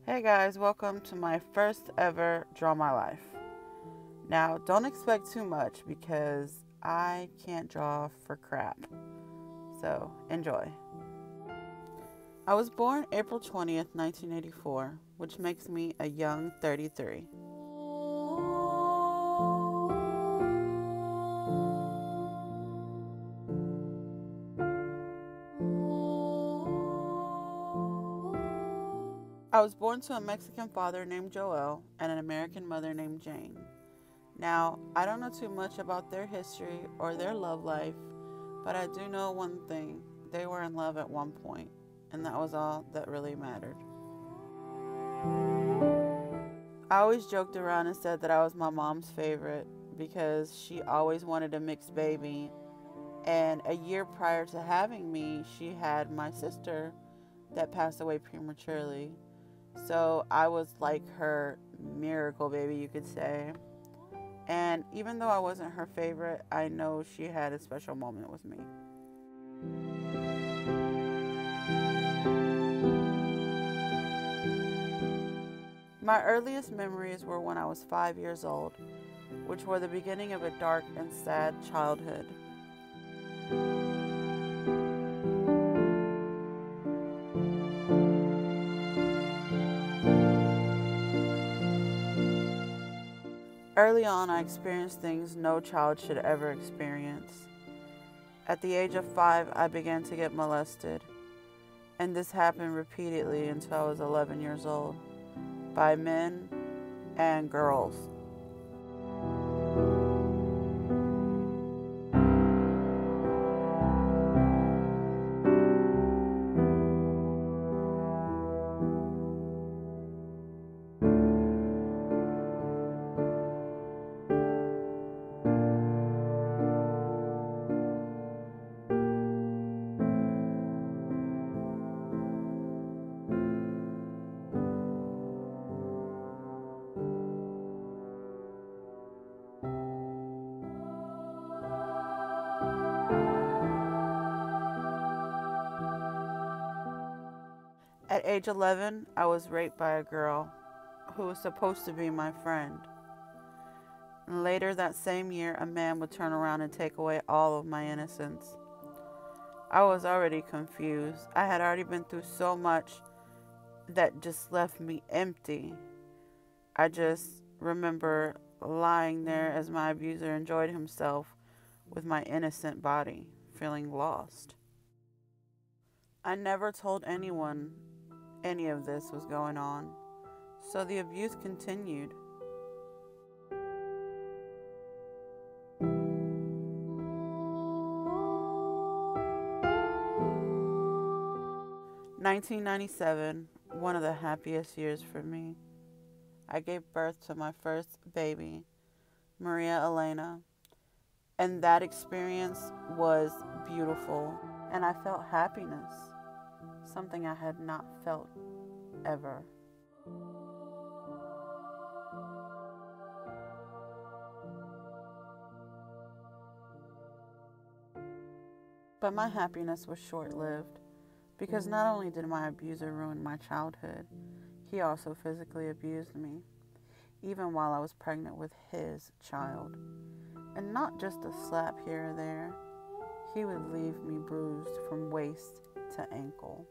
Hey guys, welcome to my first ever Draw My Life. Now, don't expect too much because I can't draw for crap. So, enjoy. I was born April 20th, 1984, which makes me a young 33. I was born to a Mexican father named Joel and an American mother named Jane. Now, I don't know too much about their history or their love life, but I do know one thing. They were in love at one point, and that was all that really mattered. I always joked around and said that I was my mom's favorite because she always wanted a mixed baby. And a year prior to having me, she had my sister that passed away prematurely. So I was like her miracle baby, you could say. And even though I wasn't her favorite, I know she had a special moment with me. My earliest memories were when I was 5 years old, which were the beginning of a dark and sad childhood. Early on, I experienced things no child should ever experience. At the age of 5, I began to get molested, and this happened repeatedly until I was 11 years old, by men and girls. At age 11, I was raped by a girl who was supposed to be my friend. And later that same year, a man would turn around and take away all of my innocence. I was already confused. I had already been through so much that just left me empty. I just remember lying there as my abuser enjoyed himself with my innocent body, feeling lost. I never told anyone any of this was going on, so the abuse continued. 1997, one of the happiest years for me. I gave birth to my first baby, Maria Elena, and that experience was beautiful, and I felt happiness, something I had not felt ever. But my happiness was short-lived because not only did my abuser ruin my childhood, he also physically abused me, even while I was pregnant with his child. And not just a slap here or there, he would leave me bruised from waist to ankle.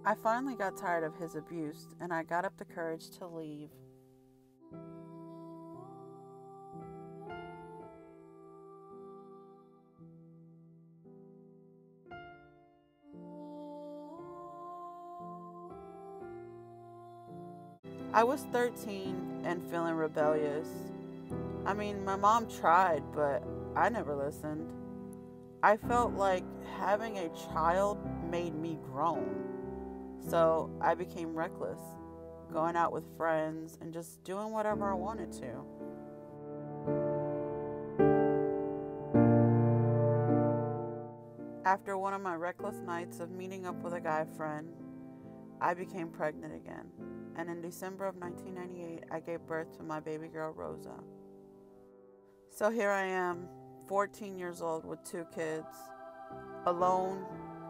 I finally got tired of his abuse, and I got up the courage to leave. I was 13 and feeling rebellious. I mean, my mom tried, but I never listened. I felt like having a child made me grown. So I became reckless, going out with friends and just doing whatever I wanted to. After one of my reckless nights of meeting up with a guy friend, I became pregnant again. And in December of 1998, I gave birth to my baby girl, Rosa. So here I am, 14 years old with 2 kids, alone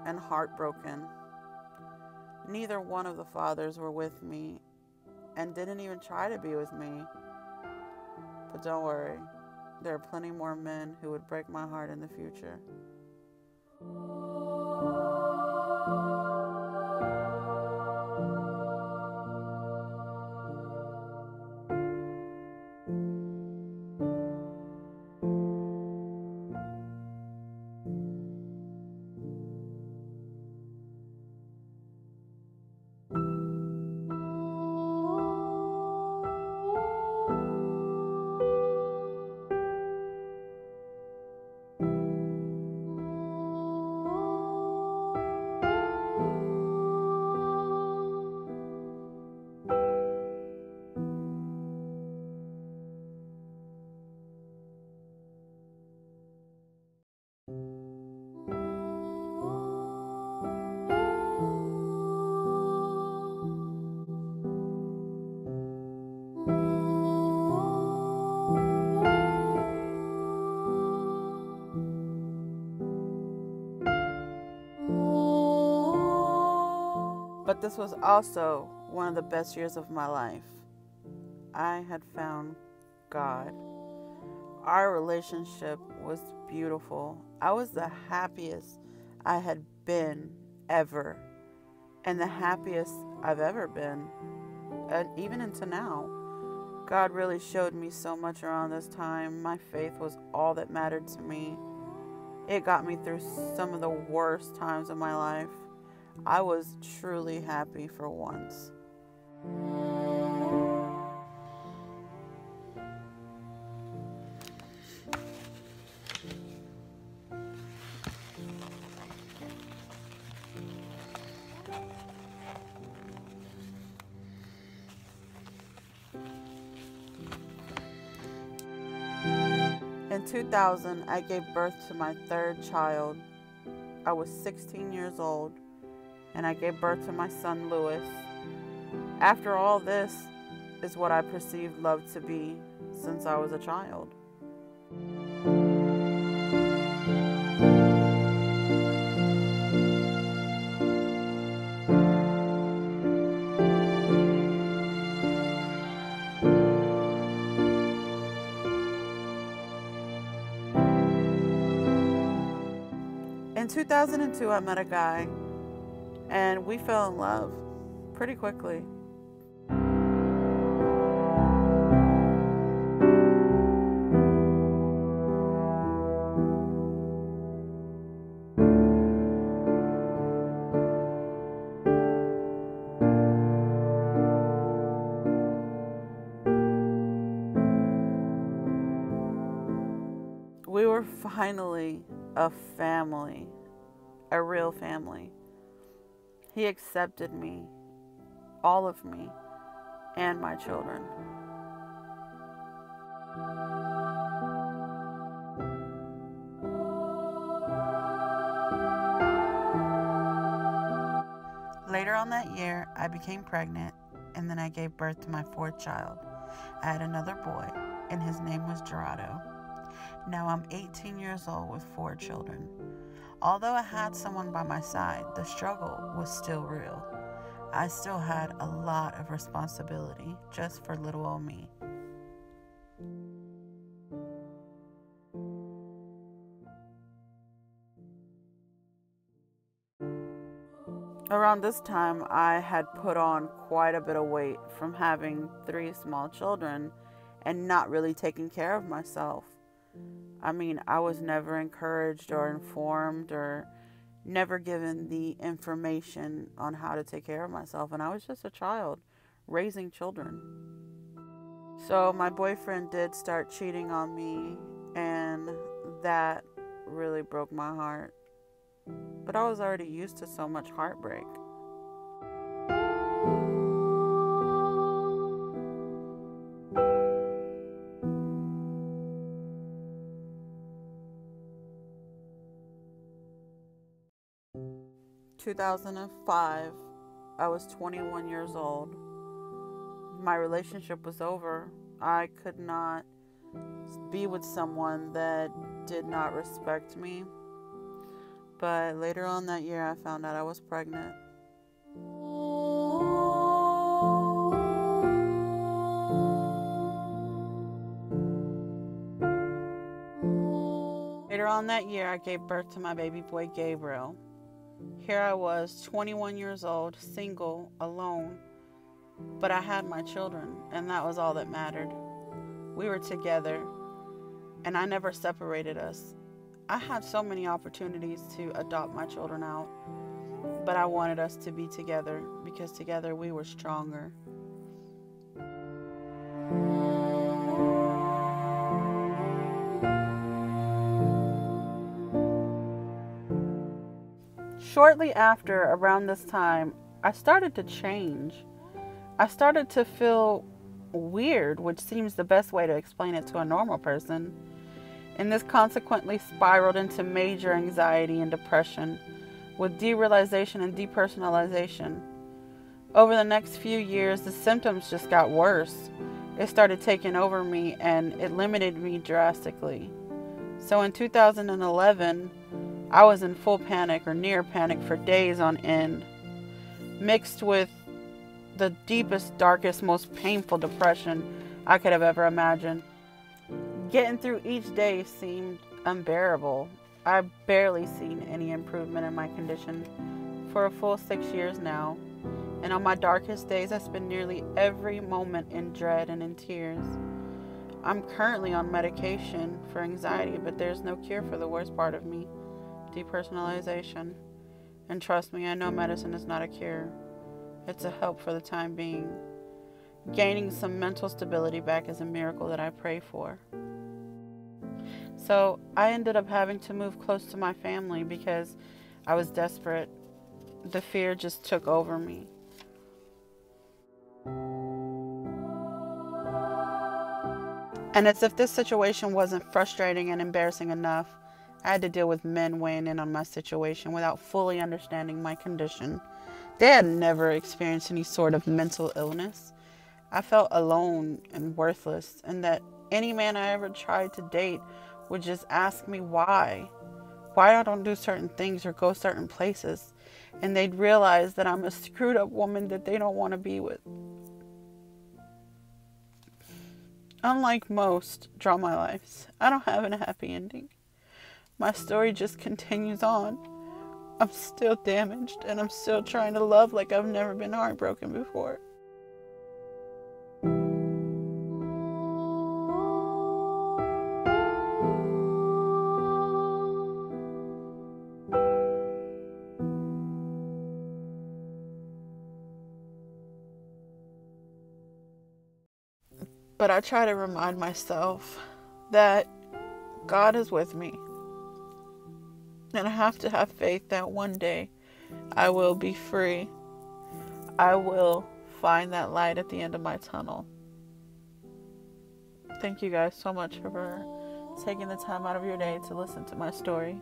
and heartbroken. Neither one of the fathers were with me and didn't even try to be with me. But don't worry, there are plenty more men who would break my heart in the future. But this was also one of the best years of my life. I had found God. Our relationship was beautiful. I was the happiest I had been ever, and the happiest I've ever been, and even into now. God really showed me so much around this time. My faith was all that mattered to me. It got me through some of the worst times of my life. I was truly happy for once. In 2000, I gave birth to my 3rd child. I was 16 years old, and I gave birth to my son, Louis. After all, this is what I perceived love to be since I was a child. In 2002, I met a guy, and we fell in love pretty quickly. We were finally a family, a real family. He accepted me, all of me, and my children. Later on that year, I became pregnant, and then I gave birth to my 4th child. I had another boy, and his name was Gerardo. Now I'm 18 years old with 4 children. Although I had someone by my side, the struggle was still real. I still had a lot of responsibility just for little old me. Around this time, I had put on quite a bit of weight from having 3 small children and not really taking care of myself. I mean, I was never encouraged or informed or never given the information on how to take care of myself. And I was just a child raising children. So my boyfriend did start cheating on me, and that really broke my heart. But I was already used to so much heartbreak. 2005, I was 21 years old. My relationship was over. I could not be with someone that did not respect me. But later on that year, I found out I was pregnant. Later on that year, I gave birth to my baby boy, Gabriel. Here I was, 21 years old, single, alone, but I had my children, and that was all that mattered. We were together, and I never separated us. I had so many opportunities to adopt my children out, but I wanted us to be together because together we were stronger. Shortly after, around this time, I started to change. I started to feel weird, which seems the best way to explain it to a normal person. And this consequently spiraled into major anxiety and depression, with derealization and depersonalization. Over the next few years, the symptoms just got worse. It started taking over me, and it limited me drastically. So in 2011, I was in full panic or near panic for days on end, mixed with the deepest, darkest, most painful depression I could have ever imagined. Getting through each day seemed unbearable. I've barely seen any improvement in my condition for a full 6 years now. And on my darkest days, I spend nearly every moment in dread and in tears. I'm currently on medication for anxiety, but there's no cure for the worst part of me, depersonalization. And trust me, I know medicine is not a cure. It's a help for the time being. Gaining some mental stability back is a miracle that I pray for. So I ended up having to move close to my family because I was desperate. The fear just took over me. And as if this situation wasn't frustrating and embarrassing enough, I had to deal with men weighing in on my situation without fully understanding my condition. They had never experienced any sort of mental illness. I felt alone and worthless, and that any man I ever tried to date would just ask me why I don't do certain things or go certain places, and they'd realize that I'm a screwed up woman that they don't want to be with. Unlike most drama lives, I don't have a happy ending. My story just continues on. I'm still damaged, and I'm still trying to love like I've never been heartbroken before. But I try to remind myself that God is with me. And I have to have faith that one day I will be free. I will find that light at the end of my tunnel. Thank you guys so much for taking the time out of your day to listen to my story.